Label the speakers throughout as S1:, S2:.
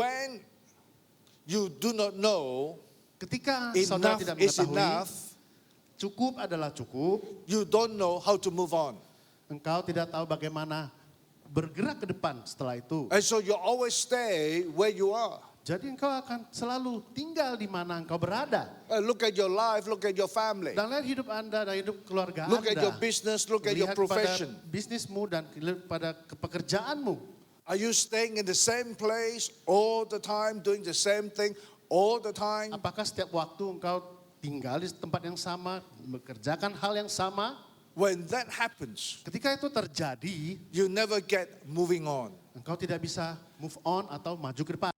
S1: when you do not know
S2: Ketika saudara
S1: enough
S2: tidak
S1: is
S2: mengetahui,
S1: enough,
S2: cukup adalah cukup,
S1: you don't know how to move on.
S2: engkau tidak tahu bagaimana bergerak ke depan setelah itu.
S1: And so you always stay where you are.
S2: Jadi engkau akan selalu tinggal di mana engkau berada.
S1: Look at your life, look at your family.
S2: Dan lihat hidup Anda dan hidup keluarga
S1: Look
S2: Anda.
S1: at your business, look at your
S2: Lihat
S1: profession.
S2: pada bisnismu dan pada pekerjaanmu.
S1: Are you staying in the same place all the time, doing the same thing all the time?
S2: Apakah setiap waktu engkau tinggal di tempat yang sama, mengerjakan hal yang sama?
S1: When that happens,
S2: Ketika itu terjadi,
S1: you never get moving on.
S2: engkau tidak bisa move on atau maju ke depan.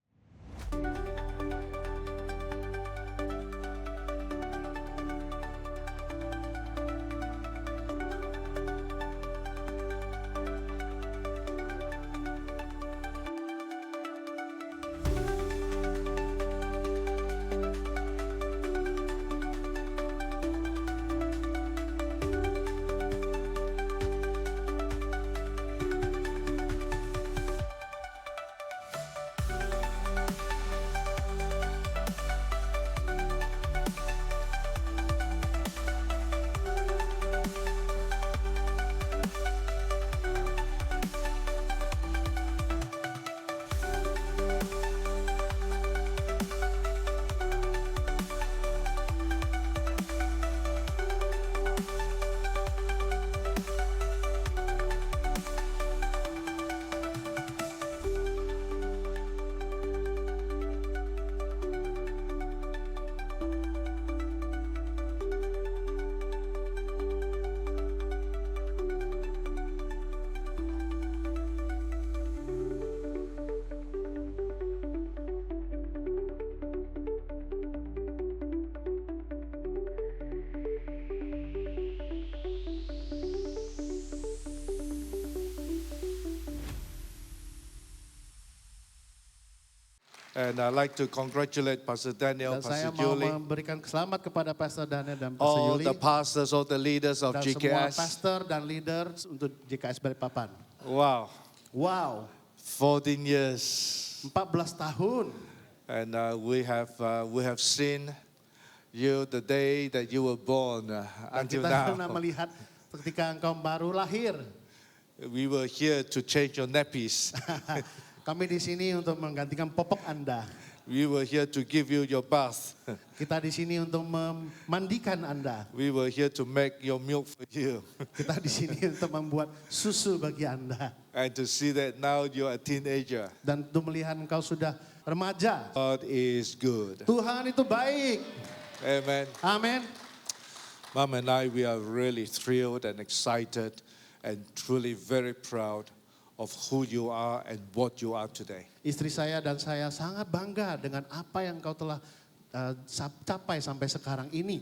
S1: And I'd like to congratulate Pastor Daniel,
S2: Dan saya
S1: Pastor
S2: mau
S1: Julie,
S2: memberikan selamat kepada Pastor Daniel dan Pastor
S1: all
S2: Yuli.
S1: the pastors, all the leaders of
S2: Dan semua
S1: GKS.
S2: pastor dan leader untuk GKS Balikpapan.
S1: Wow,
S2: Wow,
S1: 14 years.
S2: 14 tahun.
S1: And we have seen you the day that you were born
S2: Dan
S1: until
S2: kita pernah
S1: now.
S2: melihat ketika engkau baru lahir.
S1: We were here to change your nappies.
S2: Kami di sini untuk menggantikan popok Anda.
S1: We were here to give you your bath.
S2: Kita di sini untuk memandikan Anda.
S1: We were here to make your milk for you.
S2: Kita di sini untuk membuat susu bagi Anda.
S1: And to see that now you're a teenager.
S2: Dan untuk melihat engkau sudah remaja.
S1: God is good.
S2: Tuhan itu baik.
S1: Amen.
S2: Amin.
S1: Mom and I, we are really thrilled and excited and truly very proud of who you are and what you are today.
S2: Istri saya dan saya sangat bangga dengan apa yang kau telah capai sampai sekarang ini.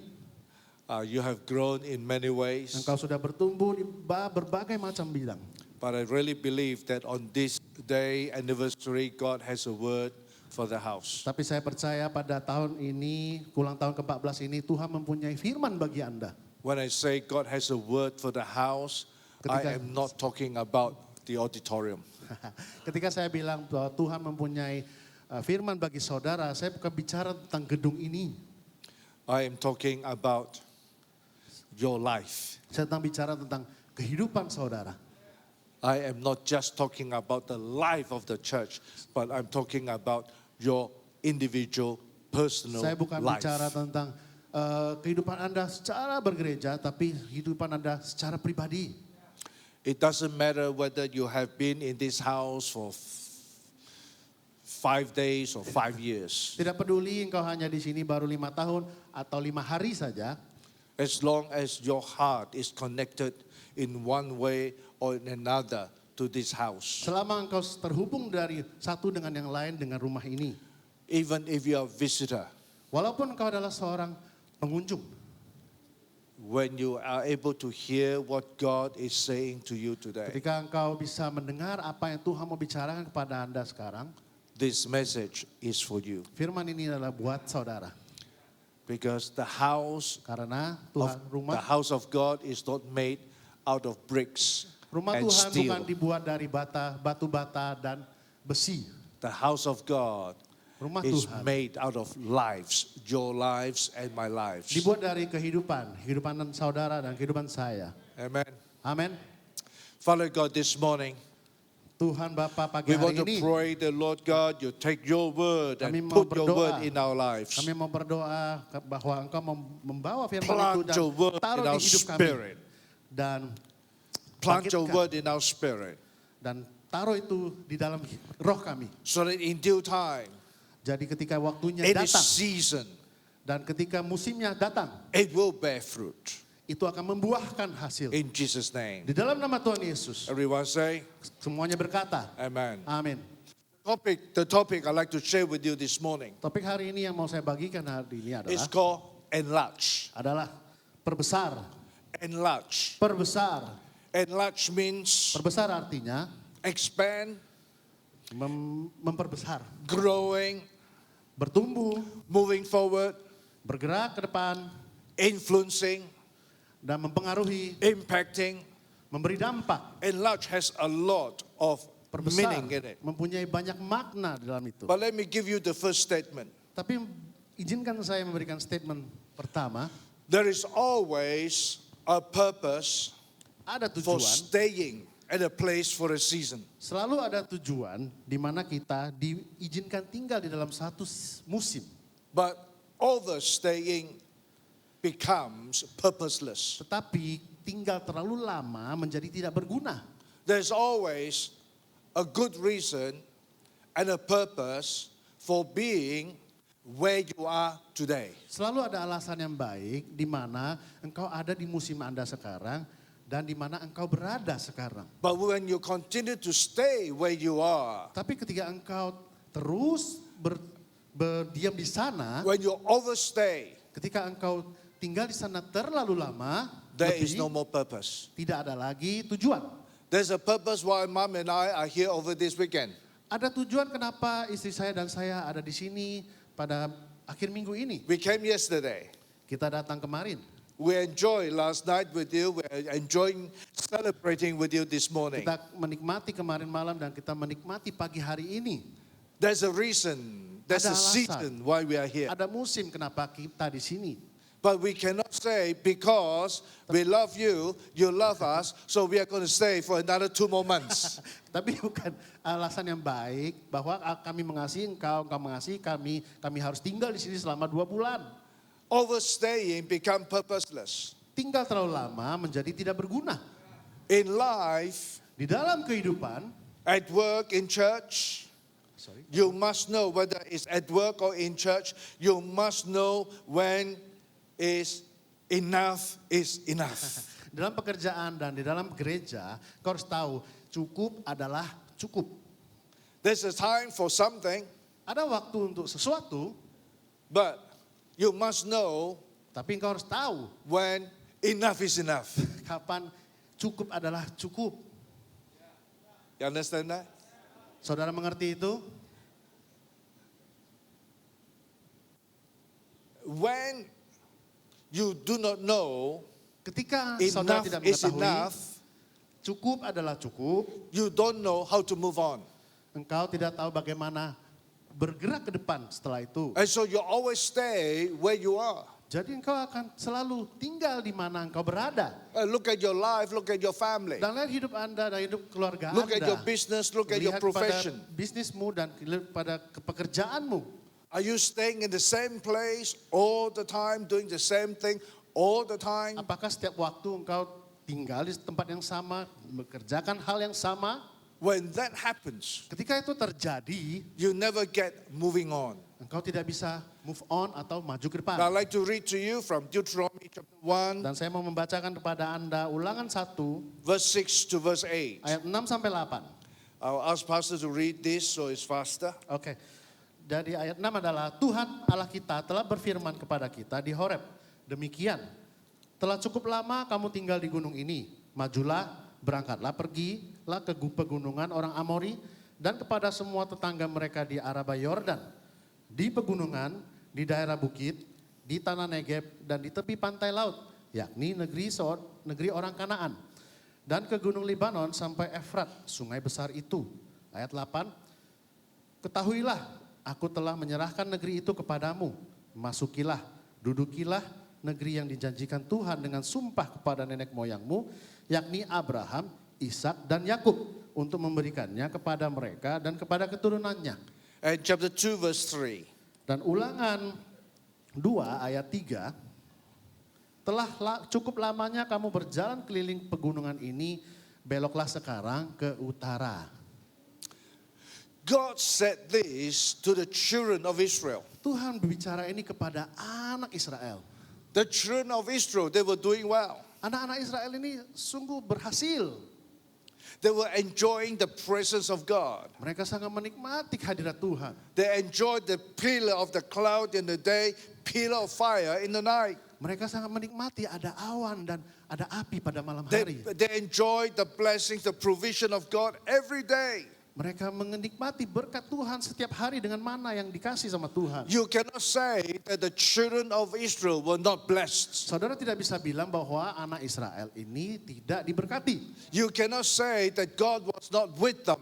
S1: You have grown in many ways,
S2: Engkau sudah bertumbuh di berbagai macam bidang.
S1: but I really believe that on this day anniversary, God has a word for the house.
S2: Tapi saya percaya pada tahun ini, ulang tahun ke-14 ini, Tuhan mempunyai firman bagi Anda.
S1: When I say God has a word for the house, I am not talking about the auditorium.
S2: Ketika saya bilang bahwa Tuhan mempunyai firman bagi saudara, saya bukan bicara tentang gedung ini.
S1: I am talking about your life.
S2: Saya sedang bicara tentang kehidupan saudara.
S1: I am not just talking about the life of the church, but I'm talking about your individual, personal
S2: Saya bukan
S1: life.
S2: bicara tentang kehidupan Anda secara bergereja, tapi kehidupan Anda secara pribadi.
S1: It doesn't matter whether you have been in this house for 5 days or 5 years.
S2: Tidak peduli engkau hanya di sini baru 5 tahun atau 5 hari saja.
S1: As long as your heart is connected in one way or in another to this house.
S2: Selama engkau terhubung dari satu dengan yang lain dengan rumah ini.
S1: Even if you are a visitor,
S2: Walaupun engkau adalah seorang pengunjung.
S1: when you are able to hear what God is saying to you today,
S2: Ketika engkau bisa mendengar apa yang Tuhan mau bicarakan kepada Anda sekarang.
S1: this message is for you.
S2: Firman ini adalah buat saudara.
S1: Because the house
S2: Karena
S1: of,
S2: Tuhan,
S1: the house of God is not made out of bricks
S2: rumah
S1: and
S2: Tuhan bukan
S1: steel.
S2: dibuat dari batu bata dan besi.
S1: The house of God
S2: Rumah
S1: is
S2: Tuhan
S1: made out of lives, your lives and my lives.
S2: dibuat dari kehidupan saudara dan kehidupan saya.
S1: Amen.
S2: Amin.
S1: Father God, this morning,
S2: Tuhan Bapa pagi
S1: we want
S2: hari
S1: to
S2: ini
S1: pray the Lord God, you take your word
S2: Kami
S1: and
S2: mau
S1: put your
S2: berdoa.
S1: word in our lives.
S2: kami mau berdoa bahwa Engkau membawa firman itu
S1: Plant
S2: dan
S1: your word
S2: taruh
S1: in our
S2: di hidup kami
S1: spirit.
S2: dan
S1: Plant your
S2: bangkitkan.
S1: word in our spirit.
S2: Dan taruh itu di dalam roh kami.
S1: So that in due time,
S2: Jadi ketika waktunya
S1: any
S2: datang
S1: season,
S2: dan ketika musimnya datang,
S1: it will bear fruit.
S2: itu akan membuahkan hasil.
S1: In Jesus' name.
S2: Di dalam nama Tuhan Yesus,
S1: Everyone say,
S2: semuanya berkata,
S1: Amen.
S2: amin.
S1: The topic I'd like to share with you this morning
S2: Topik hari ini yang mau saya bagikan hari ini
S1: is
S2: adalah
S1: called enlarge.
S2: perbesar.
S1: Enlarge.
S2: Perbesar.
S1: Enlarge means
S2: Perbesar artinya
S1: expand,
S2: memperbesar,
S1: growing,
S2: bertumbuh,
S1: moving forward,
S2: bergerak ke depan,
S1: influencing,
S2: dan mempengaruhi,
S1: impacting.
S2: memberi dampak.
S1: Enlarge has a lot of
S2: Perbesar
S1: meaning in it.
S2: mempunyai banyak makna di dalam itu.
S1: But let me give you the first statement.
S2: Tapi izinkan saya memberikan statement pertama.
S1: There is always a purpose
S2: Ada
S1: for
S2: tujuan,
S1: staying at a place for a season.
S2: selalu ada tujuan di mana kita diizinkan tinggal di dalam satu musim.
S1: But overstaying becomes purposeless.
S2: Tetapi tinggal terlalu lama menjadi tidak berguna.
S1: There's always a good reason and a purpose for being where you are today.
S2: Selalu ada alasan yang baik di mana engkau ada di musim Anda sekarang dan di mana engkau berada sekarang.
S1: But when you continue to stay where you are,
S2: Tapi ketika engkau terus berdiam di sana,
S1: when you overstay,
S2: ketika engkau tinggal di sana terlalu lama,
S1: there is no
S2: lebih,
S1: more purpose.
S2: tidak ada lagi tujuan.
S1: There's a purpose why Mom and I are here over this weekend.
S2: Ada tujuan kenapa istri saya dan saya ada di sini pada akhir minggu ini.
S1: We came yesterday.
S2: Kita datang kemarin.
S1: We enjoyed last night with you. We're enjoying celebrating with you this morning.
S2: Kita menikmati kemarin malam dan kita menikmati pagi hari ini.
S1: There's a reason. There's a
S2: Ada alasan.
S1: season why we are here.
S2: Ada musim kenapa kita di sini.
S1: But we cannot say because we love you, you love us, so we are going to stay for another 2 more months.
S2: Tapi bukan alasan yang baik bahwa kami mengasihi engkau mengasihi kami harus tinggal di sini selama 2 bulan.
S1: Overstaying become purposeless.
S2: Tinggal terlalu lama menjadi tidak berguna.
S1: In life,
S2: Di dalam kehidupan,
S1: at work, in church, you must know whether it's at work or in church, you must know when is enough is enough.
S2: dalam pekerjaan dan di dalam gereja, kau harus tahu cukup adalah cukup.
S1: There's a time for something,
S2: Ada waktu untuk sesuatu,
S1: but you must know
S2: tapi engkau harus tahu
S1: when enough is enough.
S2: kapan cukup adalah cukup.
S1: You understand that?
S2: Saudara mengerti itu?
S1: When you do not know
S2: Ketika saudara
S1: enough
S2: tidak
S1: is
S2: mengetahui
S1: enough,
S2: cukup adalah cukup,
S1: you don't know how to move on.
S2: engkau tidak tahu bagaimana bergerak ke depan setelah itu.
S1: And so you always stay where you are.
S2: Jadi engkau akan selalu tinggal di mana engkau berada.
S1: Look at your life, look at your family.
S2: Dan lihat hidup Anda dan hidup keluarga
S1: Look
S2: Anda.
S1: at your business, look at your
S2: Lihat
S1: profession.
S2: pada bisnismu dan pada pekerjaanmu.
S1: Are you staying in the same place all the time, doing the same thing all the time?
S2: Apakah setiap waktu engkau tinggal di tempat yang sama, mengerjakan hal yang sama?
S1: When that happens,
S2: Ketika itu terjadi,
S1: you never get moving on.
S2: engkau tidak bisa move on atau maju ke depan.
S1: I'd like to read to you from Deuteronomy chapter 1,
S2: Dan saya mau membacakan kepada Anda Ulangan 1
S1: verse 6 to verse 8.
S2: ayat 6 sampai 8.
S1: I'll ask Pastor to read this so it's faster.
S2: Oke. Dari ayat 6 adalah Tuhan Allah kita telah berfirman kepada kita di Horeb. Demikian, telah cukup lama kamu tinggal di gunung ini. Majulah, berangkatlah, pergilah ke pegunungan orang Amori dan kepada semua tetangga mereka di Araba Yordan. Di pegunungan, di daerah bukit, di tanah Negeb dan di tepi pantai laut, yakni negeri orang Kanaan. Dan ke gunung Libanon sampai Efrat, sungai besar itu. Ayat 8. ketahuilah, aku telah menyerahkan negeri itu kepadamu. Masukilah, dudukilah negeri yang dijanjikan Tuhan dengan sumpah kepada nenek moyangmu, yakni Abraham, Ishak dan Yakub, untuk memberikannya kepada mereka dan kepada keturunannya.
S1: And chapter 2 verse 3.
S2: Dan Ulangan 2 ayat 3, telah cukup lamanya kamu berjalan keliling pegunungan ini, beloklah sekarang ke utara.
S1: God said this to the children of Israel.
S2: Tuhan berbicara ini kepada anak Israel.
S1: The children of Israel, they were doing well.
S2: Anak-anak Israel ini sungguh berhasil.
S1: They were enjoying the presence of God.
S2: Mereka sangat menikmati hadirat Tuhan.
S1: They enjoyed the pillar of the cloud in the day, pillar of fire in the night.
S2: Mereka sangat menikmati ada awan dan ada api pada malam hari.
S1: They enjoyed the blessings, the provision of God every day.
S2: Mereka menikmati berkat Tuhan setiap hari dengan mana yang dikasih sama Tuhan.
S1: You cannot say that the children of Israel were not blessed.
S2: Saudara tidak bisa bilang bahwa anak Israel ini tidak diberkati.
S1: You cannot say that God was not with them.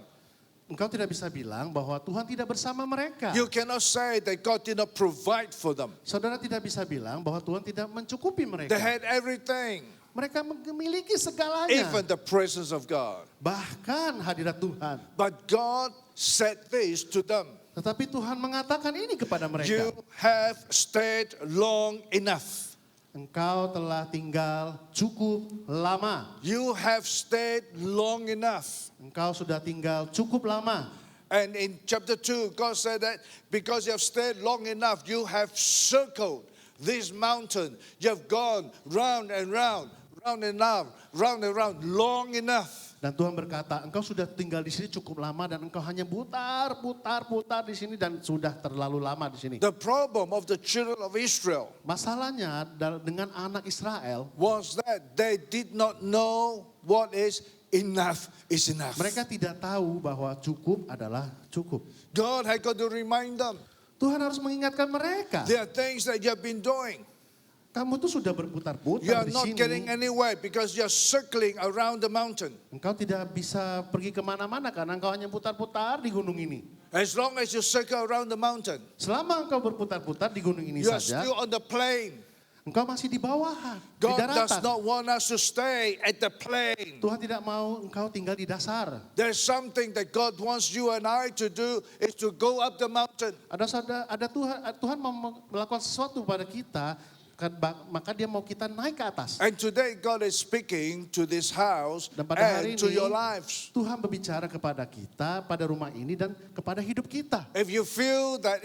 S2: Engkau tidak bisa bilang bahwa Tuhan tidak bersama mereka.
S1: You cannot say that God did not provide for them.
S2: Saudara tidak bisa bilang bahwa Tuhan tidak mencukupi mereka.
S1: They had everything,
S2: Mereka memiliki segalanya.
S1: even the presence of God.
S2: Bahkan hadirat Tuhan.
S1: But God said this to them.
S2: Tetapi Tuhan mengatakan ini kepada mereka.
S1: You have stayed long enough.
S2: Engkau telah tinggal cukup lama.
S1: You have stayed long enough.
S2: Engkau sudah tinggal cukup lama.
S1: And in chapter 2, God said that because you have stayed long enough, you have circled this mountain. You have gone round and round, round and round, round and round, long enough.
S2: Dan Tuhan berkata, engkau sudah tinggal di sini cukup lama dan engkau hanya putar di sini dan sudah terlalu lama di sini.
S1: The problem of the children of Israel
S2: Masalahnya dengan anak Israel,
S1: was that they did not know what is enough is enough.
S2: mereka tidak tahu bahwa cukup adalah cukup.
S1: God had got to remind them.
S2: Tuhan harus mengingatkan mereka.
S1: There are things that you have been doing.
S2: Kamu tuh sudah
S1: You
S2: berputar-putar
S1: are
S2: di
S1: not getting
S2: sini.
S1: anywhere because you are circling around the mountain.
S2: Engkau tidak bisa pergi kemana-mana karena engkau hanya putar-putar di gunung ini.
S1: As long as you circle around the mountain,
S2: Selama engkau berputar-putar di gunung ini
S1: you are
S2: saja,
S1: still on the plain.
S2: engkau masih di bawah, di
S1: God does
S2: daratan.
S1: not want us to stay at the plain.
S2: Tuhan tidak mau engkau tinggal di dasar.
S1: There's something that God wants you and I to do is to go up the mountain.
S2: Ada Tuhan mau melakukan sesuatu pada kita, maka dia mau kita naik ke atas.
S1: And today God is speaking to this house
S2: Dan pada hari
S1: and to
S2: ini,
S1: your lives.
S2: Tuhan berbicara kepada kita, pada rumah ini dan kepada hidup kita.
S1: If you feel that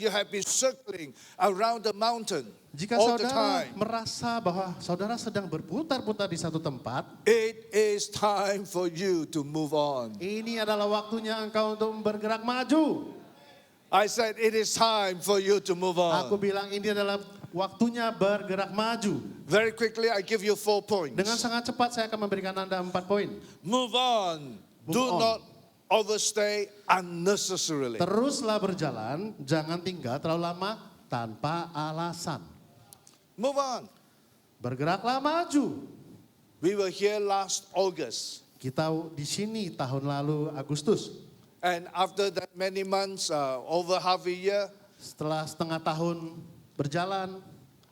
S1: you have been circling around the mountain
S2: Jika
S1: all the
S2: saudara
S1: time,
S2: merasa bahwa saudara sedang berputar-putar di satu tempat,
S1: it is time for you to move on.
S2: ini adalah waktunya engkau untuk bergerak maju.
S1: I said it is time for you to move
S2: Aku
S1: on.
S2: bilang ini adalah waktunya bergerak maju.
S1: Very quickly I give you 4 points.
S2: Dengan sangat cepat saya akan memberikan Anda 4 poin.
S1: Move on.
S2: Move
S1: Do
S2: on.
S1: not overstay unnecessarily.
S2: Teruslah berjalan, jangan tinggal terlalu lama tanpa alasan.
S1: Move on.
S2: Bergeraklah maju.
S1: We were here last August.
S2: Kita di sini tahun lalu Agustus.
S1: And after that many months, over half a year,
S2: Setelah setengah tahun berjalan,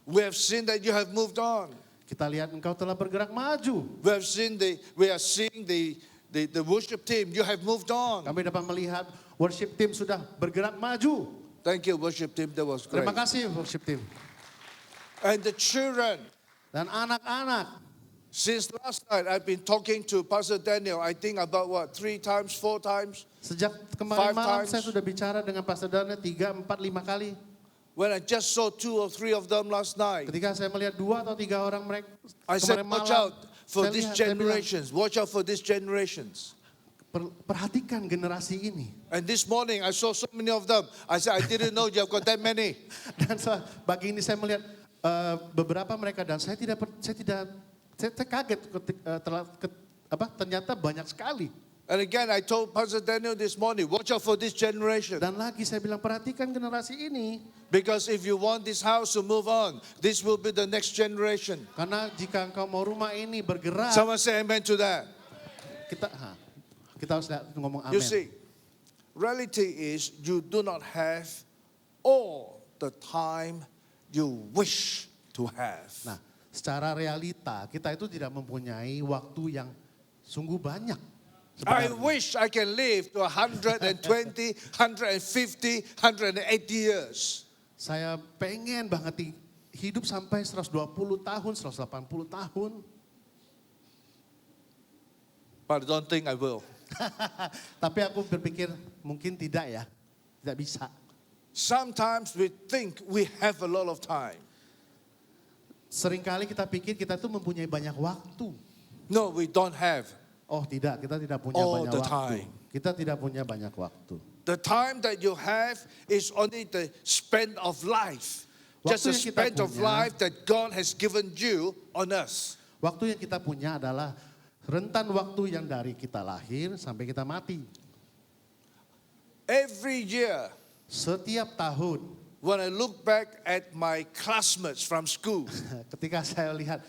S1: we have seen that you have moved on.
S2: kita lihat engkau telah bergerak maju.
S1: We are seeing the worship team. You have moved on.
S2: Kami dapat melihat worship team sudah bergerak maju.
S1: Thank you, worship team. That was great.
S2: Terima kasih worship team.
S1: And the children.
S2: Dan anak-anak.
S1: Since last night, I've been talking to Pastor Daniel. I think about 3 times, 4 times.
S2: Sejak kemarin
S1: 5
S2: malam
S1: times.
S2: saya sudah bicara dengan Pastor Daniel 3, 4, 5 kali.
S1: When I just saw 2 or 3 of them last night,
S2: Ketika saya melihat 2 atau 3 orang mereka
S1: I said,
S2: kemarin
S1: watch
S2: malam.
S1: out for
S2: saya
S1: these
S2: lihat, saya bilang,
S1: generations. Watch out for these generations.
S2: perhatikan generasi ini.
S1: And this morning, I saw so many of them. I said, I didn't know you have got that many.
S2: Dan pagi ini saya melihat beberapa mereka dan saya kaget ternyata banyak sekali.
S1: And again, I told Pastor Daniel this morning, watch out for this generation.
S2: Dan lagi saya bilang perhatikan generasi ini.
S1: Because if you want this house to move on, this will be the next generation.
S2: Karena jika engkau mau rumah ini bergerak,
S1: Someone say amen to that.
S2: kita harus ngomong
S1: You
S2: amin.
S1: see, reality is you do not have all the time you wish to have.
S2: Nah, secara realita kita itu tidak mempunyai waktu yang sungguh banyak.
S1: I
S2: Sebenarnya.
S1: wish I can live to 120, 150, 180 years.
S2: Saya pengen banget hidup sampai 120 tahun, 180 tahun.
S1: But I don't think I will.
S2: Tapi aku berpikir mungkin tidak ya, tidak bisa.
S1: Sometimes we think we have a lot of time.
S2: Seringkali kita pikir kita tuh mempunyai banyak waktu.
S1: No, we don't have.
S2: Oh tidak, kita tidak punya
S1: All
S2: banyak
S1: the
S2: waktu.
S1: time.
S2: Kita tidak punya banyak waktu.
S1: The time that you have is only the span of life. Just
S2: Waktu
S1: the
S2: yang kita
S1: span of
S2: punya-
S1: life that God has given you on us.
S2: Waktu yang kita punya adalah rentan waktu yang dari kita lahir sampai kita mati.
S1: Every year,
S2: Setiap tahun
S1: when I look back at my classmates from school,
S2: ketika saya lihat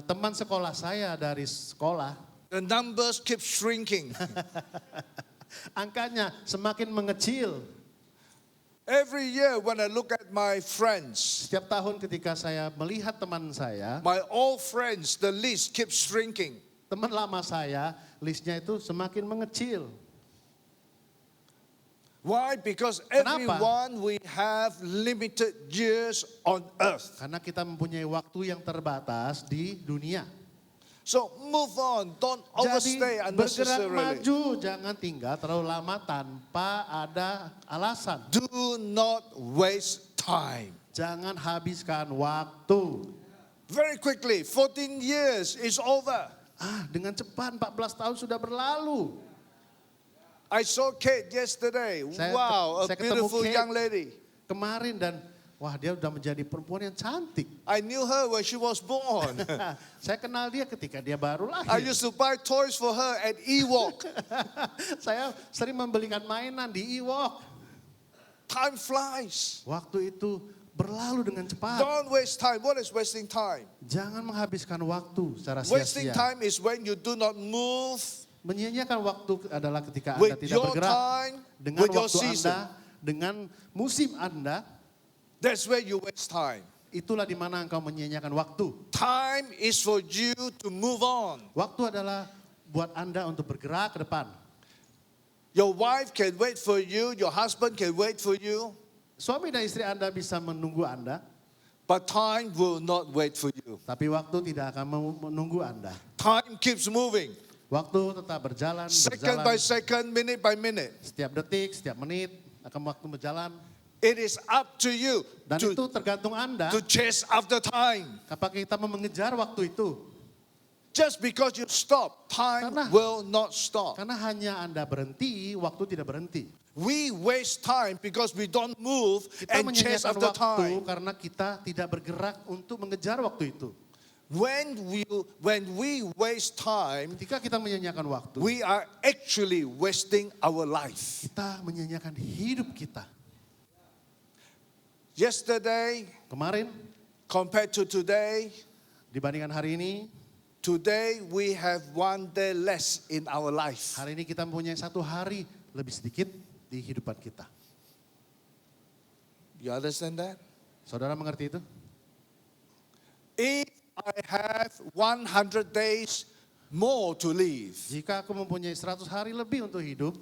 S2: teman sekolah saya dari sekolah,
S1: the numbers keep shrinking.
S2: angkanya semakin mengecil.
S1: Every year when I look at my friends,
S2: Setiap tahun ketika saya melihat teman saya,
S1: my old friends, the list keeps shrinking.
S2: teman lama saya, listnya itu semakin mengecil.
S1: Why? Because
S2: Kenapa?
S1: everyone we have limited years on earth.
S2: Karena kita mempunyai waktu yang terbatas di dunia.
S1: So move on, don't
S2: Jadi
S1: overstay
S2: bergerak
S1: unnecessarily.
S2: maju, jangan tinggal terlalu lama tanpa ada alasan.
S1: Do not waste time.
S2: Jangan habiskan waktu.
S1: Very quickly, 14 years is over.
S2: Dengan cepat 14 tahun sudah berlalu.
S1: I saw Kate yesterday. Wow, a
S2: saya ketemu
S1: beautiful
S2: Kate.
S1: young lady.
S2: Kemarin dan wah dia udah menjadi perempuan yang cantik.
S1: I knew her when she was born.
S2: Saya kenal dia ketika dia baru
S1: I
S2: lahir.
S1: used to buy toys for her at Ewok.
S2: Saya sering membelikan mainan di Ewok.
S1: Time flies.
S2: Waktu itu berlalu dengan cepat.
S1: Don't waste time. What is wasting time?
S2: Jangan menghabiskan waktu secara
S1: Wasting
S2: sia-sia.
S1: time is when you do not move
S2: Menyia-nyiakan waktu adalah ketika Anda
S1: with
S2: tidak
S1: your
S2: bergerak
S1: time,
S2: dengan
S1: with your
S2: waktu
S1: season.
S2: Anda, dengan musim Anda.
S1: That's where you waste time.
S2: Itulah di mana engkau menyia-nyiakan waktu.
S1: Time is for you to move on.
S2: Waktu adalah buat Anda untuk bergerak ke depan.
S1: Your wife can wait for you, your husband can wait for you,
S2: Suami dan istri Anda bisa menunggu Anda,
S1: but time will not wait for you.
S2: tapi waktu tidak akan menunggu Anda.
S1: Time keeps moving,
S2: Waktu tetap berjalan,
S1: second by
S2: berjalan.
S1: second, minute by minute.
S2: Setiap detik, setiap menit akan waktu berjalan.
S1: It is up to you
S2: Dan
S1: to,
S2: itu tergantung Anda,
S1: to chase after time.
S2: apakah kita mau mengejar waktu itu.
S1: Just because you stop, time
S2: Karena-
S1: will not stop.
S2: Karena hanya Anda berhenti, waktu tidak berhenti.
S1: We waste time because we don't move
S2: Kita
S1: and chase
S2: menyia-nyiakan
S1: after
S2: waktu
S1: time.
S2: karena kita tidak bergerak untuk mengejar waktu itu.
S1: When we waste time,
S2: Ketika kita menyia-nyiakan waktu,
S1: we are actually wasting our life.
S2: kita menyia-nyiakan hidup kita.
S1: Yesterday,
S2: Kemarin
S1: compared to today,
S2: dibandingkan hari ini,
S1: today we have one day less in our life.
S2: hari ini kita mempunyai satu hari lebih sedikit di kehidupan kita.
S1: You understand that?
S2: Saudara mengerti itu?
S1: If I have 100 days more to live,
S2: Jika aku mempunyai 100 hari lebih untuk hidup,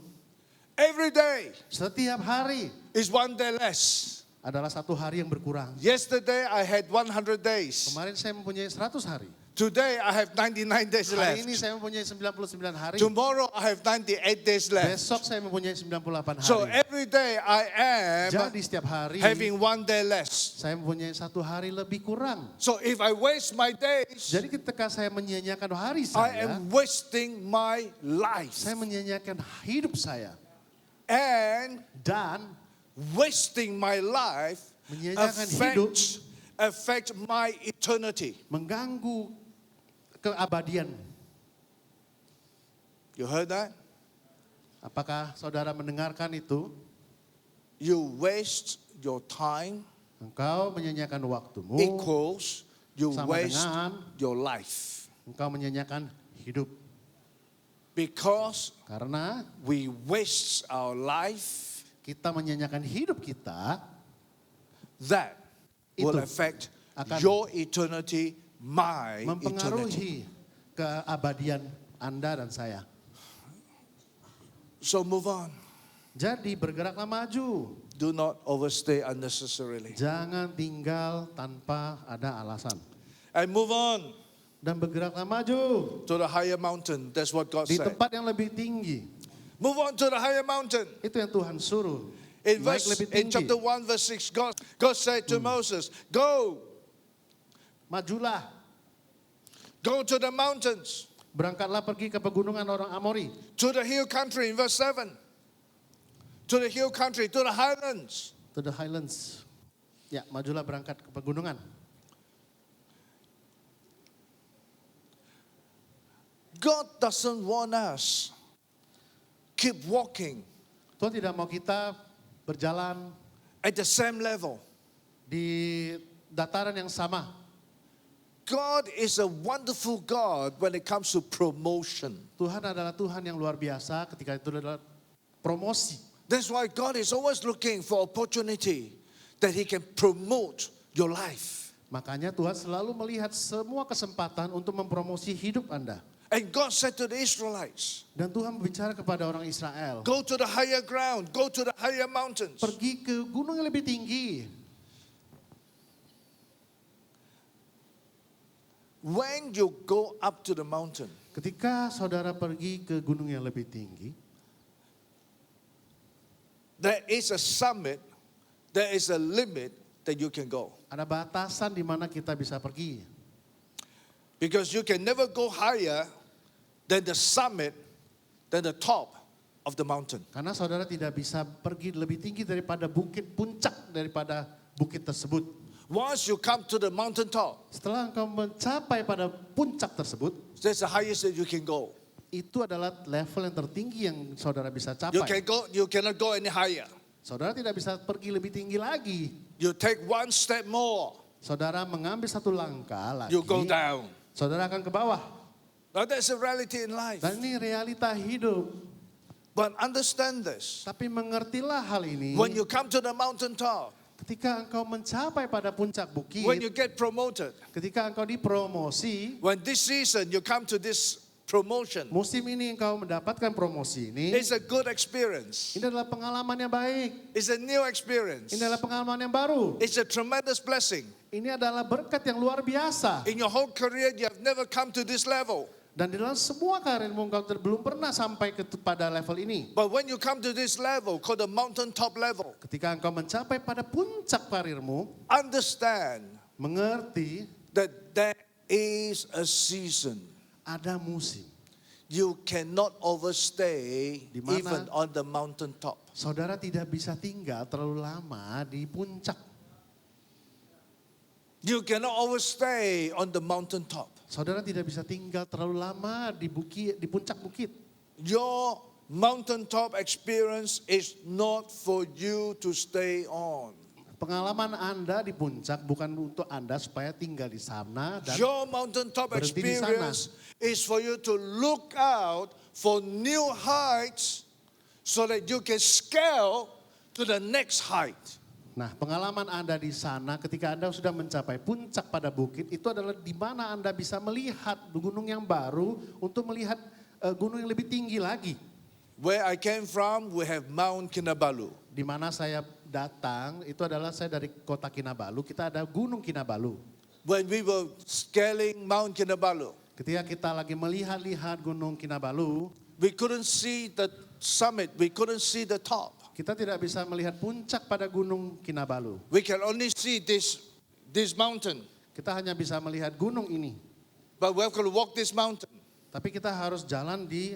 S1: every day
S2: setiap hari
S1: is one day less.
S2: adalah satu hari yang berkurang.
S1: Yesterday I had 100 days.
S2: Kemarin saya mempunyai 100 hari.
S1: Today I have 99 days
S2: Hari ini
S1: left.
S2: saya mempunyai 99 hari.
S1: Tomorrow I have 98 days left.
S2: Besok saya mempunyai 98
S1: So
S2: hari.
S1: every day I am
S2: Jadi setiap hari
S1: having one day less.
S2: saya mempunyai satu hari lebih kurang.
S1: So if I waste my days,
S2: Jadi ketika saya menyia-nyiakan hari
S1: I
S2: saya,
S1: am wasting my life.
S2: saya menyia-nyiakan hidup saya.
S1: And
S2: Dan
S1: wasting my life
S2: menyia-nyiakan hidup
S1: affect my eternity.
S2: mengganggu keabadian.
S1: You heard that?
S2: Apakah saudara mendengarkan itu?
S1: You waste your time
S2: Engkau menyia-nyiakan waktumu,
S1: equals you
S2: sama
S1: waste
S2: dengan
S1: your life.
S2: engkau menyia-nyiakan hidup.
S1: Because
S2: Karena
S1: we waste our life,
S2: kita menyanyiakan hidup kita,
S1: that will
S2: Itu
S1: affect
S2: akan
S1: your eternity, my eternity.
S2: mempengaruhi keabadian Anda dan saya.
S1: So move on.
S2: Jadi bergeraklah maju.
S1: Do not overstay unnecessarily.
S2: Jangan tinggal tanpa ada alasan.
S1: And move on
S2: Dan bergeraklah maju
S1: to the higher mountain. That's what God
S2: di
S1: said.
S2: tempat yang lebih tinggi.
S1: Move on to the higher mountain.
S2: Itu yang Tuhan suruh.
S1: In
S2: Naik lebih
S1: in
S2: tinggi.
S1: chapter 1 verse 6, God said to Moses, go
S2: Majulah.
S1: to the mountains,
S2: Berangkatlah pergi ke pegunungan orang Amori.
S1: to the hill country in verse 7. To the hill country, to the highlands.
S2: To the highlands. Ya, majulah berangkat ke pegunungan.
S1: God doesn't want us keep walking
S2: Tuhan tidak mau kita berjalan
S1: at the same level.
S2: di dataran yang sama.
S1: God is a wonderful God when it comes to promotion.
S2: Tuhan adalah Tuhan yang luar biasa ketika itu adalah promosi.
S1: That's why God is always looking for opportunity that He can promote your life.
S2: Makanya Tuhan selalu melihat semua kesempatan untuk mempromosi hidup Anda.
S1: And God said to the Israelites,
S2: Dan Tuhan berbicara kepada orang Israel,
S1: go to the higher ground, go to the higher mountains.
S2: pergi ke gunung yang lebih tinggi.
S1: When you go up to the mountain,
S2: Ketika saudara pergi ke gunung yang lebih tinggi,
S1: there is a summit, there is a limit that you can go.
S2: ada batasan di mana kita bisa pergi.
S1: Because you can never go higher than the summit, than the top of the mountain.
S2: Karena saudara tidak bisa pergi lebih tinggi daripada bukit puncak daripada bukit tersebut.
S1: Once you come to the mountain top,
S2: Setelah engkau mencapai pada puncak tersebut,
S1: that's the highest that you can go.
S2: itu adalah level yang tertinggi yang saudara bisa
S1: You
S2: capai.
S1: cannot go any higher.
S2: Saudara tidak bisa pergi lebih tinggi lagi.
S1: You take one step more,
S2: Saudara mengambil satu langkah lagi,
S1: you go down.
S2: saudara akan ke bawah.
S1: Now that's a reality in life.
S2: Dan ini realita hidup.
S1: But understand this.
S2: Tapi mengertilah hal ini,
S1: When you come to the mountain top,
S2: ketika engkau mencapai pada puncak bukit,
S1: when you get promoted,
S2: ketika engkau dipromosi,
S1: when this season you come to this promotion,
S2: musim ini engkau mendapatkan promosi ini,
S1: it's a good experience.
S2: ini adalah pengalaman yang baik.
S1: It's a new experience.
S2: Ini adalah pengalaman yang baru.
S1: It's a tremendous blessing.
S2: Ini adalah berkat yang luar biasa.
S1: In your whole career, you have never come to this level.
S2: Dan di dalam semua karirmu engkau belum pernah sampai pada level ini.
S1: But when you come to this level, called the mountaintop level,
S2: Ketika engkau mencapai pada puncak karirmu,
S1: understand
S2: mengerti
S1: that there is a season.
S2: ada musim.
S1: You cannot overstay
S2: Di mana?
S1: even on the mountaintop.
S2: Saudara tidak bisa tinggal terlalu lama di puncak.
S1: You cannot overstay on the mountaintop.
S2: Saudara tidak bisa tinggal terlalu lama di bukit, di puncak bukit.
S1: Your mountaintop experience is not for you to stay on.
S2: Pengalaman Anda di puncak bukan untuk Anda supaya tinggal di sana dan
S1: Your mountaintop
S2: berhenti di sana.
S1: experience is for you to look out for new heights so that you can scale to the next height.
S2: Nah, pengalaman Anda di sana ketika Anda sudah mencapai puncak pada bukit itu adalah di mana Anda bisa melihat gunung yang baru untuk melihat gunung yang lebih tinggi lagi.
S1: Where I came from, we have Mount Kinabalu.
S2: Di mana saya datang itu adalah saya dari kota Kinabalu, kita ada Gunung Kinabalu.
S1: When we were scaling Mount Kinabalu,
S2: Ketika kita lagi melihat-lihat Gunung Kinabalu,
S1: we couldn't see the summit, we couldn't see the top.
S2: kita tidak bisa melihat puncak pada Gunung Kinabalu.
S1: We can only see this mountain.
S2: Kita hanya bisa melihat gunung ini.
S1: But we have to walk this mountain.
S2: Tapi kita harus jalan di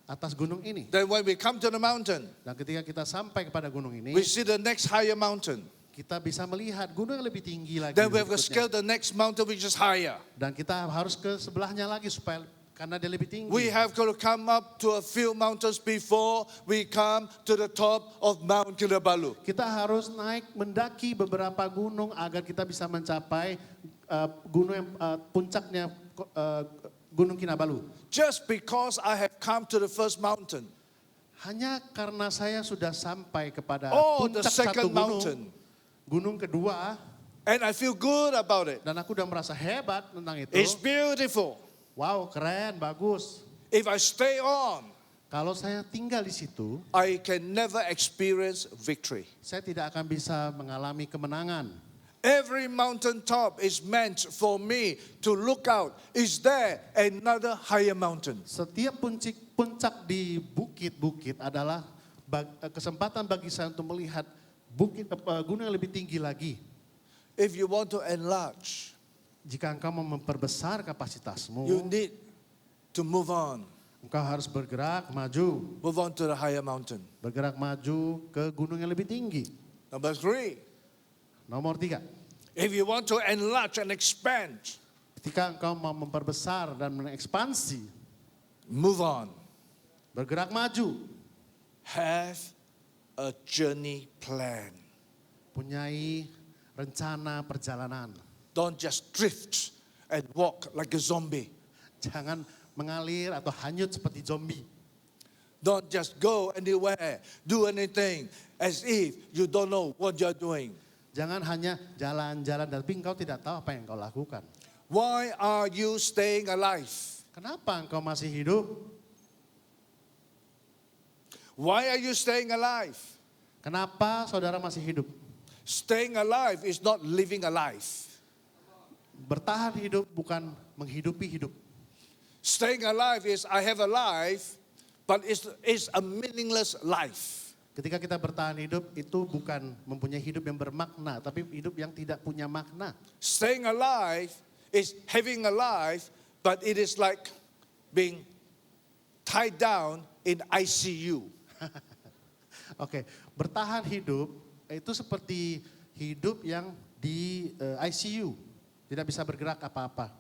S2: atas gunung ini.
S1: Then when we come to the mountain,
S2: Dan ketika kita sampai kepada gunung ini,
S1: we see the next higher mountain.
S2: kita bisa melihat gunung yang lebih tinggi lagi.
S1: Then we have to
S2: berikutnya.
S1: scale the next mountain which is higher.
S2: Dan kita harus ke sebelahnya lagi supaya karena dia lebih tinggi.
S1: We have to come up to a few mountains before we come to the top of Mount Kinabalu.
S2: Kita harus naik mendaki beberapa gunung agar kita bisa mencapai gunung yang puncaknya Gunung Kinabalu.
S1: Just because I have come to the first mountain.
S2: Hanya karena saya sudah sampai kepada
S1: The
S2: puncak satu
S1: second
S2: gunung,
S1: mountain.
S2: gunung kedua,
S1: And I feel good about it.
S2: dan aku udah merasa hebat tentang itu.
S1: It's beautiful.
S2: Wow, keren, bagus.
S1: If I stay on,
S2: Kalau saya tinggal di situ,
S1: I can never experience victory.
S2: saya tidak akan bisa mengalami kemenangan.
S1: Every mountaintop is meant for me to look out. Is there another higher mountain?
S2: Setiap puncak di bukit-bukit adalah kesempatan bagi saya untuk melihat gunung yang lebih tinggi lagi.
S1: If you want to enlarge,
S2: Jika engkau mau memperbesar
S1: you
S2: kapasitasmu,
S1: need to move on.
S2: engkau harus bergerak maju.
S1: Move on to the higher mountain.
S2: Bergerak maju ke gunung yang lebih tinggi.
S1: Number 3,
S2: Nomor 3,
S1: if you want to enlarge and expand,
S2: ketika engkau mau memperbesar dan mengekspansi,
S1: move on.
S2: bergerak maju.
S1: Have a journey plan.
S2: Punyai rencana perjalanan.
S1: Don't just drift and walk like a zombie.
S2: Jangan mengalir atau hanyut seperti zombie.
S1: Don't just go anywhere, do anything as if you don't know what you're doing.
S2: Jangan hanya jalan-jalan tapi engkau tidak tahu apa yang engkau lakukan.
S1: Why are you staying alive?
S2: Kenapa engkau masih hidup?
S1: Why are you staying alive?
S2: Kenapa saudara masih hidup?
S1: Staying alive is not living a life.
S2: Bertahan hidup bukan menghidupi hidup.
S1: Staying alive is I have a life, but it's a meaningless life.
S2: Ketika kita bertahan hidup itu bukan mempunyai hidup yang bermakna, tapi hidup yang tidak punya makna.
S1: Staying alive is having a life, but it is like being tied down in ICU.
S2: Oke, bertahan hidup itu seperti hidup yang di ICU, tidak bisa bergerak apa-apa.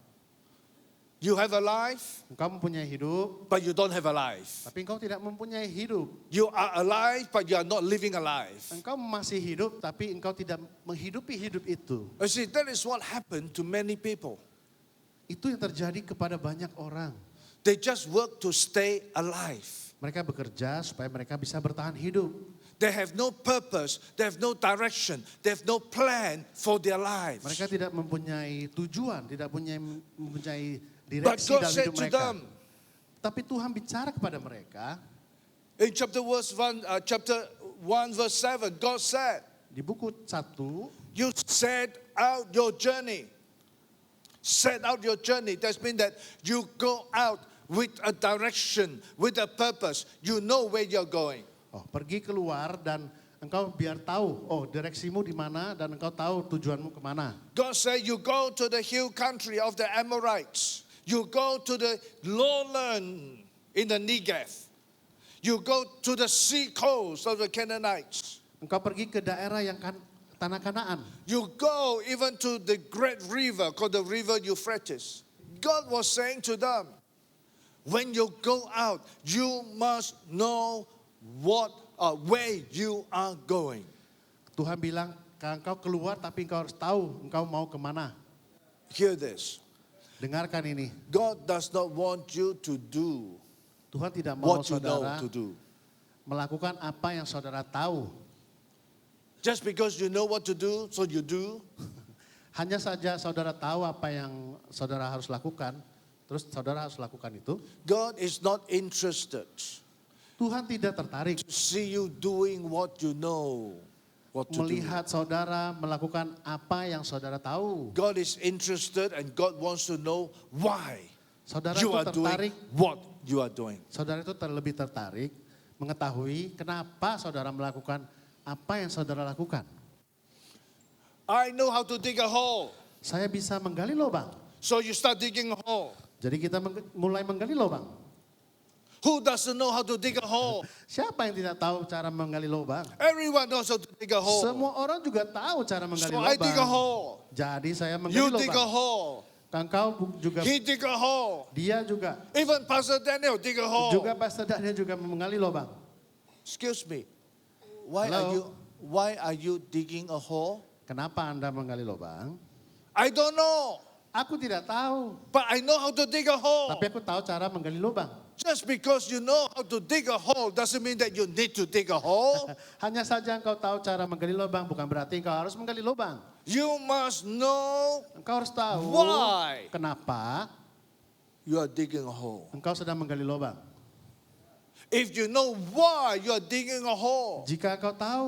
S1: You have a life,
S2: Engkau mempunyai hidup,
S1: but you don't have a life.
S2: tapi engkau tidak mempunyai hidup.
S1: You are alive, but you are not living a life.
S2: Engkau masih hidup, tapi engkau tidak menghidupi hidup itu.
S1: You see, that is what happened to many people.
S2: Itu yang terjadi kepada banyak orang.
S1: They just work to stay alive.
S2: Mereka bekerja supaya mereka bisa bertahan hidup.
S1: They have no purpose, they have no direction, they have no plan for their lives.
S2: Mereka tidak mempunyai tujuan, tidak mempunyai
S1: But
S2: direksi
S1: God
S2: dalam
S1: said
S2: hidup
S1: to
S2: mereka.
S1: them,
S2: Tapi Tuhan bicara kepada mereka
S1: in chapter 1 verse 7, God said,
S2: di buku 1,
S1: you set out your journey. Set out your journey. That means that you go out with a direction, with a purpose. You know where you're going.
S2: pergi keluar dan engkau biar tahu, direksimu di mana dan engkau tahu tujuanmu kemana.
S1: God said, you go to the hill country of the Amorites. You go to the lowland in the Negev. You go to the sea coast of the Canaanites.
S2: Engkau pergi ke daerah yang tanah Kanaan.
S1: You go even to the great river called the river Euphrates. God was saying to them, when you go out, you must know where you are going.
S2: Tuhan bilang, engkau keluar tapi engkau harus tahu engkau mau kemana.
S1: Hear this.
S2: Dengarkan ini.
S1: God does not want you to do
S2: Tuhan tidak mau
S1: what you know
S2: saudara
S1: to do.
S2: melakukan apa yang saudara tahu.
S1: Just because you know what to do, so you do.
S2: Hanya saja saudara tahu apa yang saudara harus lakukan, terus saudara harus lakukan itu.
S1: God is not interested
S2: Tuhan tidak tertarik
S1: to see you doing what you know what to do.
S2: melihat saudara melakukan apa yang saudara tahu.
S1: God is interested and God wants to know why
S2: Saudara
S1: you
S2: itu
S1: are doing
S2: tertarik,
S1: what you are doing.
S2: saudara itu lebih tertarik mengetahui kenapa saudara melakukan apa yang saudara lakukan.
S1: I know how to dig a hole.
S2: Saya bisa menggali lubang.
S1: So you start digging a hole.
S2: Jadi kita mulai menggali lubang.
S1: Who doesn't know how to dig a hole?
S2: Siapa yang tidak tahu cara menggali lubang?
S1: Everyone knows how to dig a hole.
S2: Semua orang juga tahu cara menggali
S1: So I dig a
S2: lubang.
S1: hole.
S2: Jadi saya menggali
S1: You dig a
S2: lubang.
S1: hole.
S2: Engkau juga,
S1: He dig a hole.
S2: dia juga.
S1: Even Pastor Daniel dig a hole.
S2: Juga Pastor Daniel juga menggali lubang.
S1: Excuse me. Why
S2: Hello?
S1: are you digging a hole?
S2: Kenapa Anda menggali lubang?
S1: I don't know.
S2: Aku tidak tahu,
S1: but I know how to dig a hole.
S2: tapi aku tahu cara menggali lubang.
S1: Just because you know how to dig a hole doesn't mean that you need to dig a hole.
S2: Hanya saja engkau tahu cara menggali lubang, bukan berarti engkau harus menggali lubang.
S1: You must know
S2: Engkau harus tahu
S1: why
S2: kenapa
S1: you are digging a hole.
S2: engkau sedang menggali lubang.
S1: If you know why you are digging a hole,
S2: Jika engkau tahu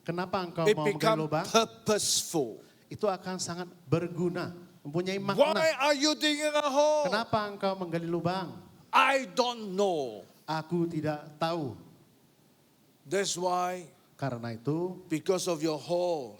S2: kenapa engkau
S1: it
S2: mau menggali
S1: becomes
S2: lubang,
S1: purposeful.
S2: itu akan sangat berguna, mempunyai makna.
S1: Why are you digging a hole?
S2: Kenapa engkau menggali lubang?
S1: I don't know.
S2: Aku tidak tahu.
S1: That's why,
S2: Karena itu,
S1: because of your hole,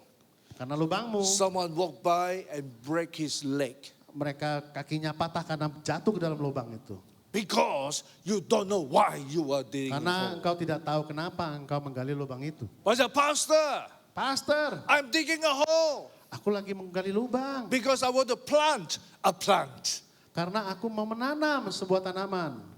S2: karena lubangmu,
S1: someone walk by and break his leg.
S2: mereka kakinya patah karena jatuh ke dalam lubang itu.
S1: Because you don't know why you are digging a
S2: Karena
S1: hole.
S2: engkau tidak tahu kenapa engkau menggali lubang itu.
S1: But the pastor,
S2: Pastor,
S1: I'm digging a hole
S2: aku lagi menggali lubang.
S1: because I want to plant a plant.
S2: Karena aku mau menanam sebuah tanaman.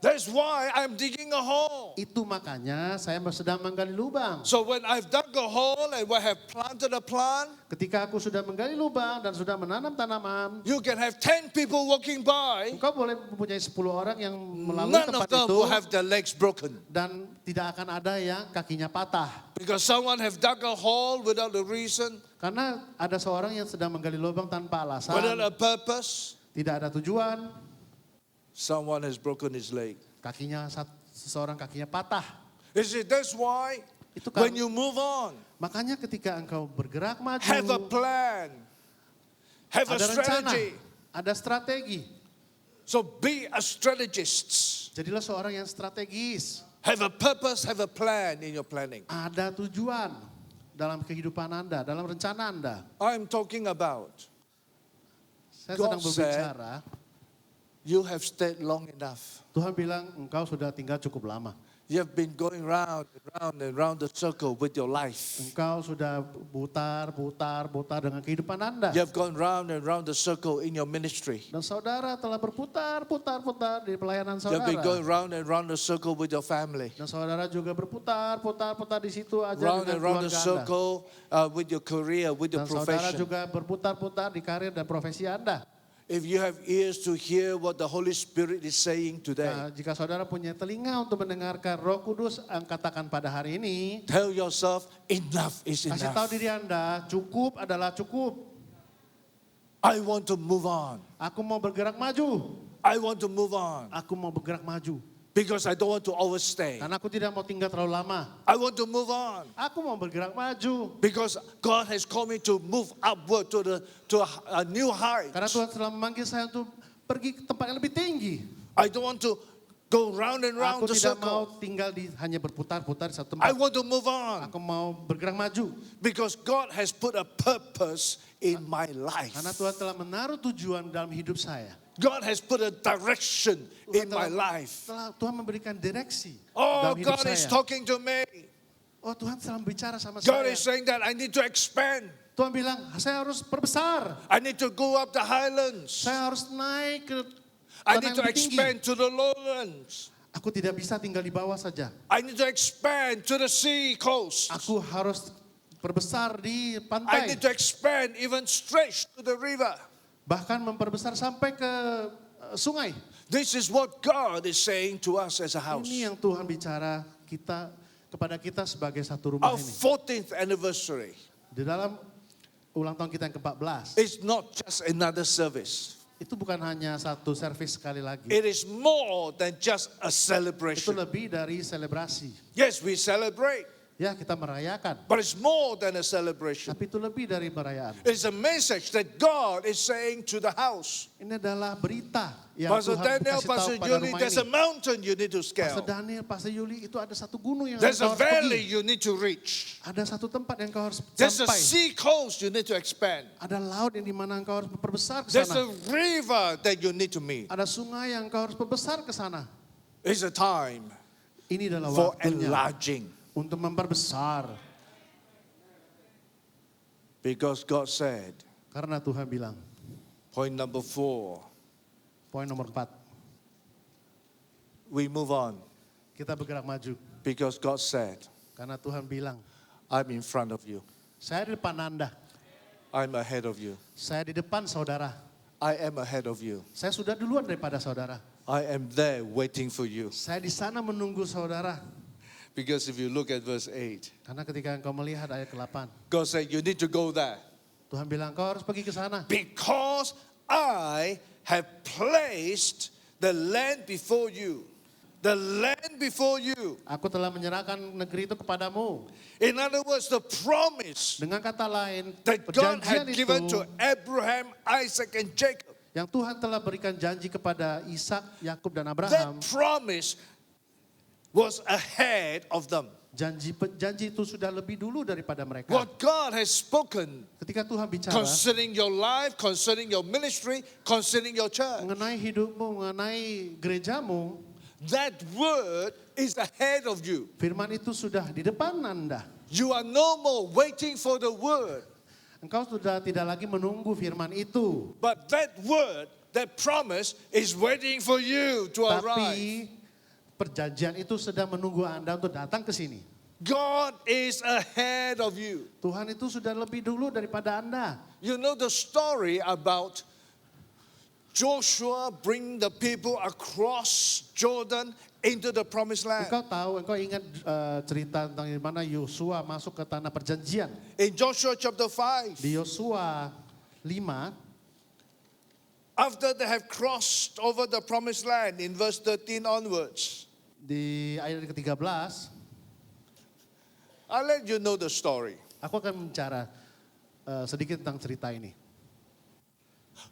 S1: That's why I'm digging a hole.
S2: Itu makanya saya sedang menggali lubang.
S1: So when I've dug a hole and when I have planted a plant,
S2: Ketika aku sudah menggali lubang dan sudah menanam tanaman,
S1: you can have 10 people walking by.
S2: engkau boleh mempunyai 10 orang yang melalui
S1: None of
S2: tempat
S1: them
S2: itu
S1: will have their legs broken.
S2: dan tidak akan ada yang kakinya patah.
S1: Because someone have dug a hole without a reason,
S2: Karena ada seorang yang sedang menggali lubang tanpa alasan,
S1: without a purpose.
S2: tidak ada tujuan,
S1: Someone has broken his leg.
S2: seseorang kakinya patah.
S1: You see, that's why
S2: Itu kan,
S1: when you move on,
S2: makanya ketika engkau bergerak maju,
S1: have a plan, have a
S2: ada rencana,
S1: strategy.
S2: ada strategi.
S1: So be a strategist.
S2: Jadilah seorang yang strategis.
S1: Have a purpose, have a plan in your planning.
S2: Ada tujuan dalam kehidupan Anda, dalam rencana Anda.
S1: I'm talking about
S2: Saya
S1: God
S2: sedang berbicara,
S1: you have stayed long enough.
S2: Tuhan bilang engkau sudah tinggal cukup lama.
S1: You have been going round and round and round the circle with your life.
S2: Engkau sudah putar dengan kehidupan Anda.
S1: You have gone round and round the circle in your ministry.
S2: Dan saudara telah berputar di pelayanan
S1: You have been going
S2: saudara.
S1: round and round the circle with your family.
S2: Dan saudara juga berputar di situ aja
S1: Round
S2: dengan
S1: and round the
S2: keluarga Anda.
S1: circle with your career, with your
S2: Dan saudara
S1: profession.
S2: juga berputar di karir dan profesi Anda.
S1: If you have ears to hear what the Holy Spirit is saying today,
S2: Nah, jika saudara punya telinga untuk mendengarkan Roh Kudus, katakan pada hari ini,
S1: tell yourself, enough is
S2: kasih tahu
S1: enough.
S2: diri Anda, cukup adalah cukup.
S1: I want to move on.
S2: Aku mau bergerak maju.
S1: I want to move on
S2: Aku mau bergerak maju.
S1: because I don't want to overstay.
S2: Karena aku tidak mau tinggal terlalu lama.
S1: I want to move on
S2: Aku mau bergerak maju.
S1: because God has called me to move upward to a new height.
S2: Karena Tuhan telah memanggil saya untuk pergi ke tempat yang lebih tinggi.
S1: I don't want to go round and round
S2: Aku
S1: the
S2: tidak
S1: circle.
S2: mau tinggal hanya berputar di satu
S1: I
S2: tempat.
S1: want to move on
S2: Aku mau bergerak maju.
S1: because God has put a purpose in my life.
S2: Karena Tuhan telah menaruh tujuan dalam hidup saya.
S1: God has put a direction in my life.
S2: Tuhan memberikan direksi
S1: Oh,
S2: dalam hidup
S1: God is
S2: saya.
S1: talking to me.
S2: Oh, Tuhan telah berbicara sama
S1: God
S2: saya.
S1: is saying that I need to expand.
S2: Tuhan bilang, saya harus perbesar.
S1: I need to go up the highlands.
S2: Saya harus naik ke
S1: I
S2: tanah
S1: need
S2: yang
S1: to
S2: lebih tinggi.
S1: expand to the lowlands.
S2: Aku tidak bisa tinggal di bawah saja.
S1: I need to expand to the sea coast.
S2: Aku harus perbesar di
S1: I
S2: pantai.
S1: need to expand even stretch to the river.
S2: Bahkan memperbesar sampai ke sungai.
S1: This is what God is saying to us as a house.
S2: Ini yang Tuhan bicara kepada kita sebagai satu rumah
S1: Our
S2: ini.
S1: 14th anniversary
S2: Di dalam ulang tahun kita yang ke-14,
S1: is not just another service.
S2: itu bukan hanya satu servis sekali lagi.
S1: It is more than just a
S2: Itu
S1: celebration.
S2: lebih dari selebrasi.
S1: Yes, we celebrate,
S2: Ya, kita merayakan.
S1: but it's more than a celebration.
S2: Tapi itu lebih dari perayaan.
S1: It's a message that God is saying to the house.
S2: Ini adalah berita yang
S1: Pastor
S2: Tuhan
S1: Daniel,
S2: kasih tahu
S1: Pastor
S2: pada
S1: Julie,
S2: rumah
S1: there's a
S2: ini.
S1: mountain you need to
S2: Pastor
S1: scale.
S2: Daniel, Pastor Yuli, itu ada satu gunung yang
S1: There's
S2: kau
S1: a
S2: harus
S1: valley
S2: pergi.
S1: you need to reach.
S2: Ada satu tempat yang kau harus
S1: There's a
S2: sampai.
S1: sea coast you need to expand.
S2: Ada laut yang dimana engkau harus memperbesar ke
S1: There's
S2: sana.
S1: a river that you need to meet.
S2: Ada sungai yang engkau harus perbesar ke sana.
S1: It's a time
S2: Ini adalah
S1: for
S2: waktunya
S1: enlarging.
S2: untuk memperbesar.
S1: Because God said,
S2: Karena Tuhan bilang,
S1: point number 4,
S2: poin nomor 4,
S1: we move on.
S2: kita bergerak maju.
S1: Because God said,
S2: Karena Tuhan bilang,
S1: I'm in front of you.
S2: saya di depan Anda.
S1: I'm ahead of you.
S2: Saya di depan saudara.
S1: I am ahead of you.
S2: Saya sudah duluan daripada saudara.
S1: I am there waiting for you.
S2: Saya di sana menunggu saudara.
S1: Because if you look at verse 8,
S2: Karena ketika engkau melihat ayat ke-8,
S1: God said, you need to go there.
S2: Tuhan bilang kau harus pergi ke sana.
S1: Because I have placed the land before you. The land before you.
S2: Aku telah menyerahkan negeri itu kepadamu.
S1: In other words, the promise
S2: Dengan kata lain,
S1: that God
S2: perjanjian
S1: had given
S2: itu
S1: to Abraham, Isaac, and Jacob.
S2: yang Tuhan telah berikan janji kepada Ishak, Yakub dan
S1: That
S2: Abraham.
S1: promise was ahead of them.
S2: Janji itu sudah lebih dulu daripada mereka.
S1: What God has spoken
S2: Ketika Tuhan bicara
S1: concerning your life, concerning your ministry, concerning your church,
S2: mengenai hidupmu, mengenai gerejamu,
S1: that word is ahead of you.
S2: firman itu sudah di depan Anda.
S1: You are no more waiting for the word,
S2: Engkau sudah tidak lagi menunggu firman itu.
S1: but that word, that promise is waiting for you to arrive.
S2: Tapi perjanjian itu sedang menunggu Anda untuk datang ke sini.
S1: God is ahead of you.
S2: Tuhan itu sudah lebih dulu daripada Anda.
S1: You know the story about Joshua bring the people across Jordan into the promised land.
S2: Engkau ingat cerita tentang di mana Yosua masuk ke tanah perjanjian.
S1: In Joshua chapter 5,
S2: Di Yosua 5,
S1: after they have crossed over the promised land in verse 13 onwards,
S2: di ayat ke-13,
S1: I'll let you know the story.
S2: aku akan bicara sedikit tentang cerita ini.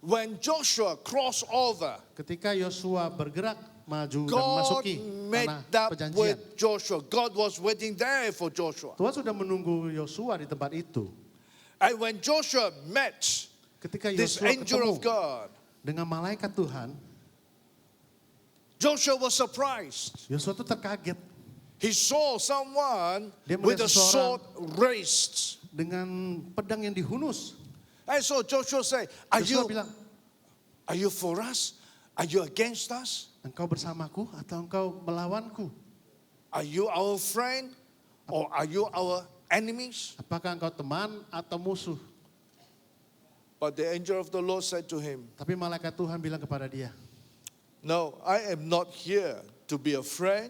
S1: When Joshua crossed over,
S2: Ketika Yosua bergerak maju dan
S1: God
S2: memasuki
S1: met
S2: tanah
S1: up
S2: perjanjian,
S1: with Joshua. God was waiting there for Joshua.
S2: Tuhan sudah menunggu Yosua di tempat itu.
S1: And when Joshua met
S2: Ketika
S1: this
S2: Yosua
S1: angel
S2: ketemu
S1: of God,
S2: dengan malaikat Tuhan,
S1: Joshua was surprised.
S2: Yosua itu terkaget
S1: He saw someone
S2: Dia
S1: with
S2: melihat
S1: a sword raised.
S2: dengan pedang yang dihunus.
S1: And so Joshua said,
S2: Yosua bilang,
S1: are you for us? Are you against us?
S2: engkau bersamaku atau engkau melawanku?
S1: Are you our friend or are you our enemies?
S2: Apakah engkau teman atau musuh?
S1: But the angel of the Lord said to him,
S2: Tapi malaikat Tuhan bilang kepada dia,
S1: no, I am not here to be a friend.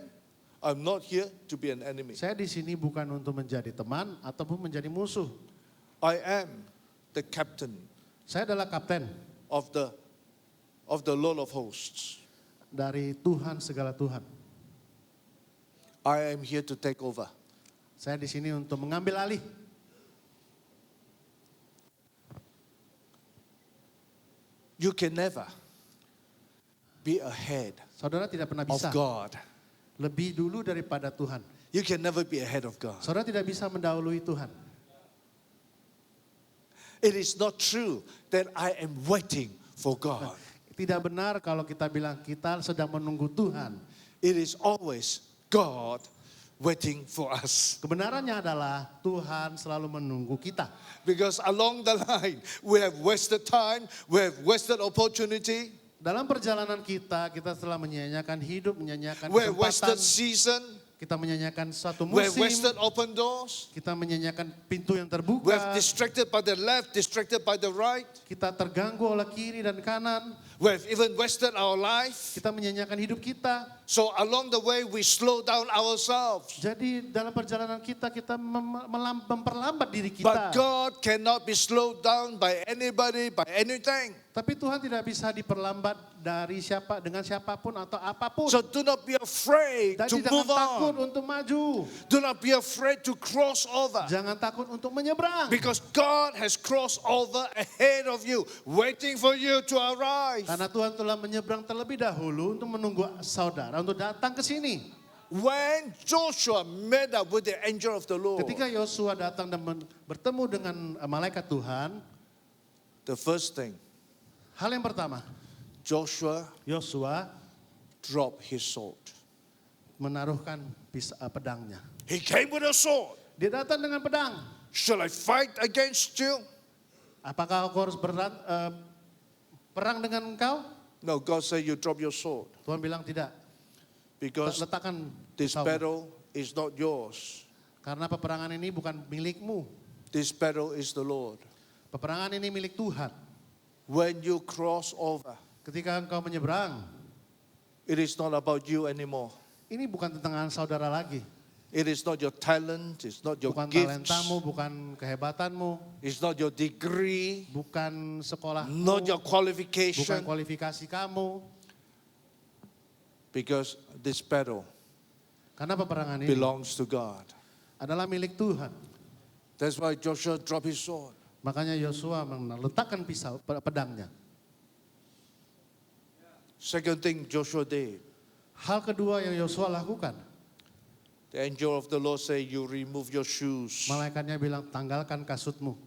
S1: I'm not here to be an enemy.
S2: saya di sini bukan untuk menjadi teman ataupun menjadi musuh.
S1: I am the captain
S2: Saya adalah kapten
S1: of the Lord of hosts.
S2: dari Tuhan segala Tuhan.
S1: I am here to take over.
S2: Saya di sini untuk mengambil alih.
S1: You can never be ahead
S2: Saudara tidak pernah
S1: of
S2: bisa
S1: God.
S2: lebih dulu daripada Tuhan.
S1: You can never be ahead of God.
S2: Saudara tidak bisa mendahului Tuhan.
S1: It is not true that I am waiting for God.
S2: Tidak benar kalau kita bilang kita sedang menunggu Tuhan.
S1: It is always God waiting for us.
S2: Kebenarannya adalah Tuhan selalu menunggu kita.
S1: Because along the line, we have wasted time, we have wasted opportunity,
S2: Dalam perjalanan kita telah menyanyiakan hidup, menyanyiakan
S1: we have
S2: kesempatan.
S1: wasted season,
S2: Kita menyanyiakan satu
S1: we have
S2: musim.
S1: wasted open doors,
S2: Kita menyanyiakan pintu yang
S1: we
S2: terbuka.
S1: have distracted by the left, distracted by the right,
S2: Kita terganggu oleh kiri dan kanan.
S1: we have even wasted our life.
S2: Kita menyanyiakan hidup kita.
S1: So along the way, we slow down ourselves.
S2: Jadi dalam perjalanan kita memperlambat diri kita.
S1: But God cannot be slowed down by anybody, by anything.
S2: Tapi Tuhan tidak bisa diperlambat dari dengan siapapun atau apapun.
S1: So do not be afraid to
S2: Jadi jangan
S1: move
S2: takut
S1: on.
S2: untuk maju.
S1: Do not be afraid to cross over.
S2: Jangan takut untuk menyeberang.
S1: Because God has crossed over ahead of you, waiting for you to arrive.
S2: Karena Tuhan telah menyeberang terlebih dahulu untuk menunggu saudara untuk datang ke sini.
S1: When Joshua met up with the angel of the Lord,
S2: Ketika Yosua datang dan bertemu dengan malaikat Tuhan,
S1: the first thing,
S2: hal yang pertama,
S1: Joshua
S2: Yosua
S1: dropped his sword.
S2: menaruhkan pedangnya.
S1: He came with a sword.
S2: Dia datang dengan pedang.
S1: Shall I fight against you?
S2: Apakah aku harus perang dengan engkau?
S1: No, God said you drop your sword.
S2: Tuhan bilang tidak.
S1: Because
S2: Letakkan
S1: this
S2: pisaumu.
S1: battle is not yours.
S2: Karena peperangan ini bukan milikmu.
S1: This battle is the Lord.
S2: Peperangan ini milik Tuhan.
S1: When you cross over,
S2: Ketika engkau menyeberang,
S1: it is not about you anymore.
S2: ini bukan tentang saudara lagi.
S1: It is not your talent, it's not your
S2: Bukan
S1: gifts,
S2: talentamu, bukan kehebatanmu,
S1: it's not your degree,
S2: bukan sekolahmu,
S1: not your
S2: bukan
S1: qualification,
S2: kualifikasi kamu.
S1: because this battle
S2: Karena peperangan ini
S1: belongs to God.
S2: adalah milik Tuhan.
S1: That's why Joshua dropped his sword.
S2: Makanya Yosua meletakkan pisau pedangnya.
S1: Second thing Joshua did,
S2: Hal kedua yang Yosua lakukan,
S1: the angel of the Lord said, you remove your shoes.
S2: malaikatnya bilang, tanggalkan kasutmu.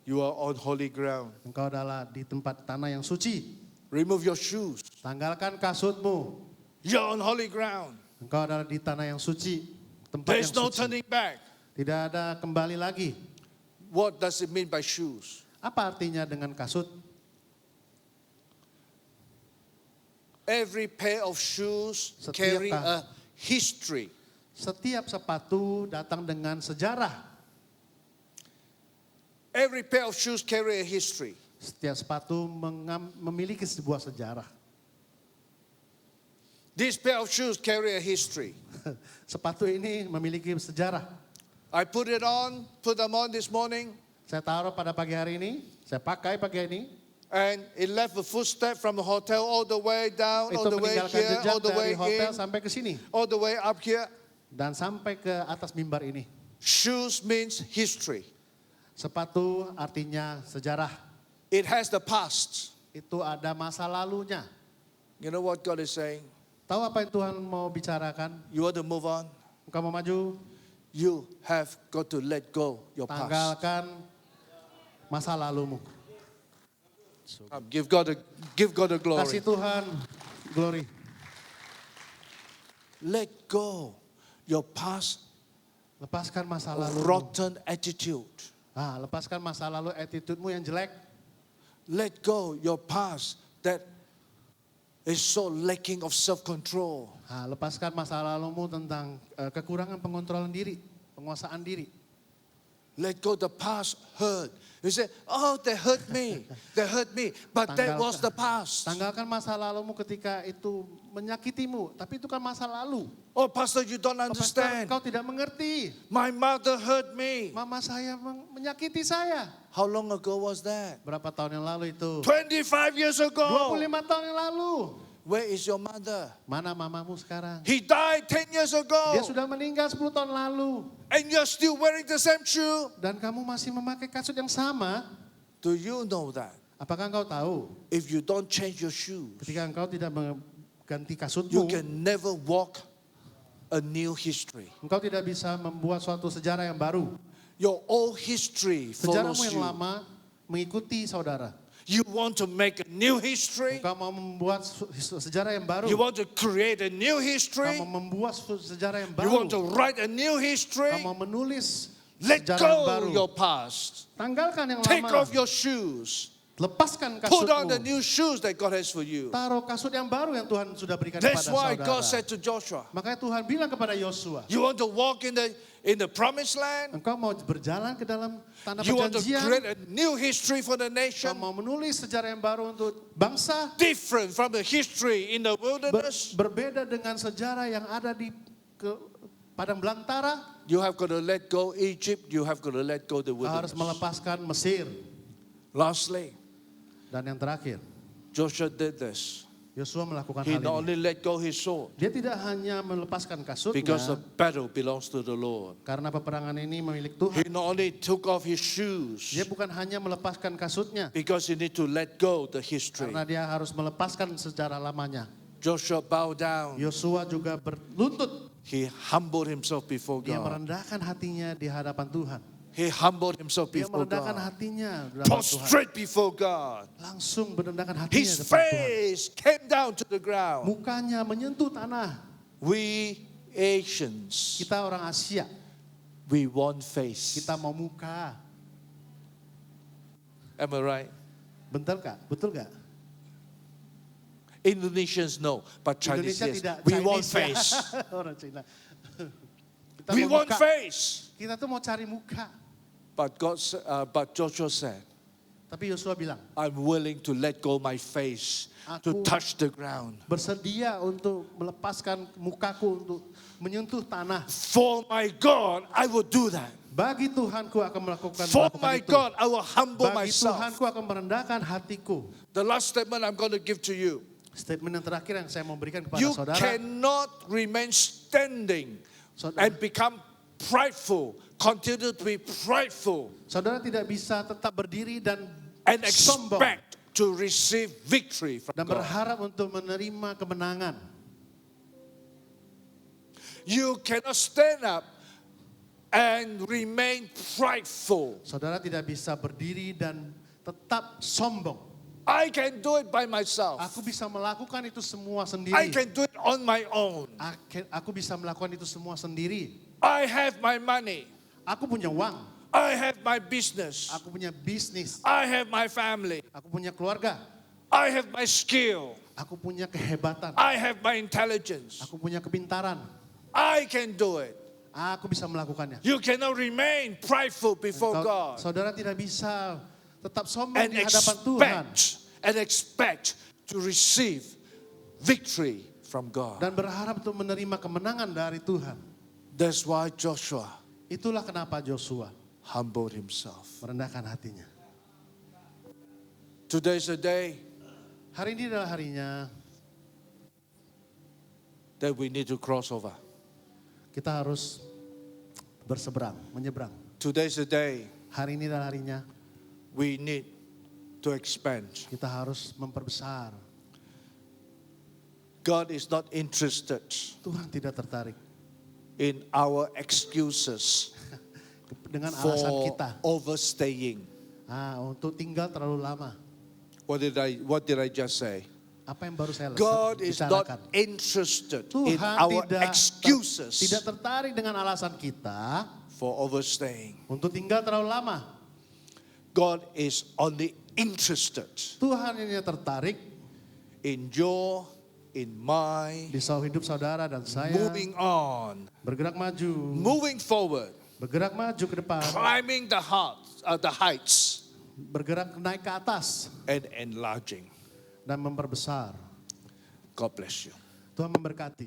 S1: You are on holy ground.
S2: Engkau adalah di tempat tanah yang suci.
S1: Remove your shoes.
S2: Tanggalkan kasutmu.
S1: You're on holy ground.
S2: Engkau adalah di tanah yang suci. Tempat
S1: There's
S2: yang
S1: no
S2: suci.
S1: turning back.
S2: Tidak ada kembali lagi.
S1: What does it mean by shoes?
S2: Apa artinya dengan kasut?
S1: Every pair of shoes
S2: Setiap
S1: carry
S2: kah-
S1: a history.
S2: Setiap sepatu datang dengan sejarah.
S1: Every pair of shoes carry a history.
S2: Setiap sepatu memiliki sebuah sejarah.
S1: This pair of shoes carry a history.
S2: Sepatu ini memiliki sejarah.
S1: I put them on this morning,
S2: Saya taruh pada pagi hari ini, saya pakai pagi ini.
S1: and it left a footstep from the hotel all the way down, all
S2: Itu
S1: the way
S2: meninggalkan
S1: here,
S2: jejak
S1: all the way
S2: dari hotel
S1: in,
S2: sampai ke sini.
S1: all the way up here.
S2: Dan sampai ke atas mimbar ini.
S1: Shoes means history.
S2: Sepatu artinya sejarah.
S1: It has the past.
S2: Itu ada masa lalunya.
S1: You know what God is saying?
S2: Tahu apa yang Tuhan mau bicarakan?
S1: You want to move on?
S2: Engkau mau maju?
S1: You have got to let go your past.
S2: Tanggalkan masa lalumu.
S1: Give God the glory.
S2: Kasih Tuhan glory.
S1: Let go your past
S2: Lepaskan masa lalu.
S1: rotten attitude.
S2: Lepaskan masa lalu attitude-mu yang jelek.
S1: Let go your past that is so lacking of self-control.
S2: Lepaskan masa lalumu tentang kekurangan pengontrolan diri, penguasaan diri.
S1: Let go the past hurt. You say, oh, they hurt me. They hurt me. But that was the past.
S2: Tanggalkan masa lalumu ketika itu menyakitimu. Tapi itu kan masa lalu.
S1: Oh, Pastor, you don't
S2: Pastor,
S1: understand.
S2: kau tidak mengerti.
S1: My mother hurt me.
S2: Mama saya menyakiti saya.
S1: How long ago was that?
S2: Berapa tahun yang lalu itu?
S1: 25 years ago.
S2: 25 tahun yang lalu.
S1: Where is your mother?
S2: Mana mamamu sekarang?
S1: He died 10 years
S2: Dia
S1: ago.
S2: sudah meninggal 10 tahun lalu.
S1: And you're still wearing the same shoe.
S2: Dan kamu masih memakai kasut yang sama.
S1: Do you know that?
S2: Apakah engkau tahu?
S1: If you don't change your shoes,
S2: Ketika engkau tidak mengganti
S1: you
S2: kasutmu,
S1: can never walk a new history.
S2: engkau tidak bisa membuat suatu sejarah yang baru.
S1: Your old history follows
S2: Sejarahmu yang
S1: you.
S2: lama mengikuti saudara.
S1: You want to make a new history.
S2: Engkau mau membuat sejarah yang baru.
S1: You want to create a new
S2: Engkau
S1: history.
S2: mau membuat sejarah yang
S1: You want
S2: baru.
S1: to write a new
S2: Engkau
S1: history.
S2: mau menulis
S1: Let
S2: sejarah yang
S1: go
S2: baru.
S1: your past.
S2: Tanggalkan yang
S1: Take
S2: lama.
S1: off your shoes.
S2: Lepaskan
S1: Put on the
S2: kasutmu.
S1: new shoes that God has for you.
S2: Taruh kasut yang baru yang Tuhan sudah berikan
S1: That's
S2: kepada
S1: why
S2: saudara.
S1: God said to Joshua,
S2: Makanya Tuhan bilang kepada Yosua,
S1: you want to walk in the promised land?
S2: engkau mau berjalan ke dalam tanah
S1: You want to
S2: perjanjian.
S1: create a new history for the
S2: Engkau
S1: nation?
S2: mau menulis sejarah yang baru untuk bangsa.
S1: Different from the history in the wilderness?
S2: Berbeda dengan sejarah yang ada di padang belantara.
S1: You have got to let go Egypt. You have got to let go the
S2: Kau harus
S1: wilderness.
S2: melepaskan Mesir.
S1: Lastly,
S2: Dan yang terakhir,
S1: Joshua did this.
S2: Yosua melakukan
S1: He
S2: hal
S1: not
S2: ini.
S1: only let go his sword
S2: Dia tidak hanya melepaskan kasutnya,
S1: because the battle belongs to the Lord.
S2: karena peperangan ini milik Tuhan.
S1: He not only took off his shoes
S2: Dia bukan hanya melepaskan kasutnya,
S1: because he need to let go the history.
S2: karena dia harus melepaskan sejarah lamanya.
S1: Joshua bowed down.
S2: Yosua juga berlutut.
S1: He humbled himself before
S2: Dia
S1: God.
S2: merendahkan hatinya di hadapan Tuhan.
S1: He humbled himself
S2: Dia
S1: before
S2: merendahkan
S1: God.
S2: hatinya di hadapan Tuhan.
S1: Prostrate before God.
S2: Langsung merendahkan hatinya
S1: His
S2: di depan Tuhan.
S1: face came down to the ground.
S2: Mukanya menyentuh tanah.
S1: We Asians,
S2: Kita orang Asia,
S1: we want face.
S2: kita mau muka.
S1: Am I right?
S2: Betul gak? Betul gak?
S1: Indonesians no, but Chinese
S2: Indonesia
S1: yes.
S2: tidak.
S1: We
S2: Chinese
S1: want
S2: ya.
S1: face.
S2: Orang Cina. Kita
S1: We
S2: mau
S1: want
S2: muka.
S1: face.
S2: Kita tuh mau cari muka.
S1: But Joshua said,
S2: Tapi Yosua bilang,
S1: I'm willing to let go my face to
S2: Aku-
S1: touch the ground.
S2: bersedia untuk melepaskan mukaku untuk menyentuh tanah.
S1: For my God, I will do that.
S2: Bagi Tuhanku akan melakukan
S1: For my
S2: itu.
S1: God, I will humble
S2: Bagi
S1: myself.
S2: Tuhanku akan merendahkan hatiku.
S1: The last statement I'm going to give to you.
S2: Statement yang terakhir yang saya mau berikan kepada
S1: You
S2: saudara.
S1: cannot remain standing
S2: Saudara,
S1: and become prideful, continue to be prideful,
S2: saudara tidak bisa tetap berdiri dan
S1: and
S2: sombong.
S1: expect to receive victory from
S2: Dan
S1: God.
S2: berharap untuk menerima kemenangan.
S1: You cannot stand up and remain prideful.
S2: Saudara tidak bisa berdiri dan tetap sombong.
S1: I can do it by myself.
S2: Aku bisa melakukan itu semua
S1: I
S2: sendiri.
S1: can do it on my own.
S2: Aku bisa melakukan itu semua sendiri.
S1: I have my money.
S2: Aku punya uang.
S1: I have my business.
S2: Aku punya bisnis.
S1: I have my family.
S2: Aku punya keluarga.
S1: I have my skill.
S2: Aku punya kehebatan.
S1: I have my intelligence.
S2: Aku punya kepintaran.
S1: I can do it.
S2: Aku bisa melakukannya.
S1: You cannot remain prideful before God
S2: Saudara tidak bisa tetap sombong
S1: and
S2: di hadapan Tuhan.
S1: expect to receive victory from God.
S2: Dan berharap untuk menerima kemenangan dari Tuhan.
S1: That's why Joshua
S2: Itulah kenapa Joshua
S1: humbled himself.
S2: merendahkan hatinya.
S1: Today's the day
S2: Hari ini adalah harinya
S1: that we need to cross over.
S2: kita harus berseberang, menyeberang.
S1: Today's the day
S2: Hari ini adalah harinya
S1: we need to expand.
S2: kita harus memperbesar.
S1: God is not interested
S2: Tuhan tidak tertarik
S1: in our excuses
S2: dengan alasan
S1: for
S2: kita
S1: overstaying.
S2: untuk tinggal terlalu lama.
S1: What did I just say?
S2: Apa yang baru saya
S1: God is not
S2: bicarakan?
S1: interested in
S2: Tuhan
S1: our
S2: tidak
S1: excuses
S2: tertarik dengan alasan kita
S1: for overstaying.
S2: untuk tinggal terlalu lama.
S1: God is only interested
S2: Tuhan hanya tertarik
S1: in my
S2: di hidup saudara dan saya
S1: moving on,
S2: bergerak maju,
S1: moving forward,
S2: bergerak maju ke depan,
S1: climbing the heights,
S2: bergerak naik ke atas
S1: and enlarging.
S2: dan memperbesar.
S1: God bless you.
S2: Tuhan memberkati.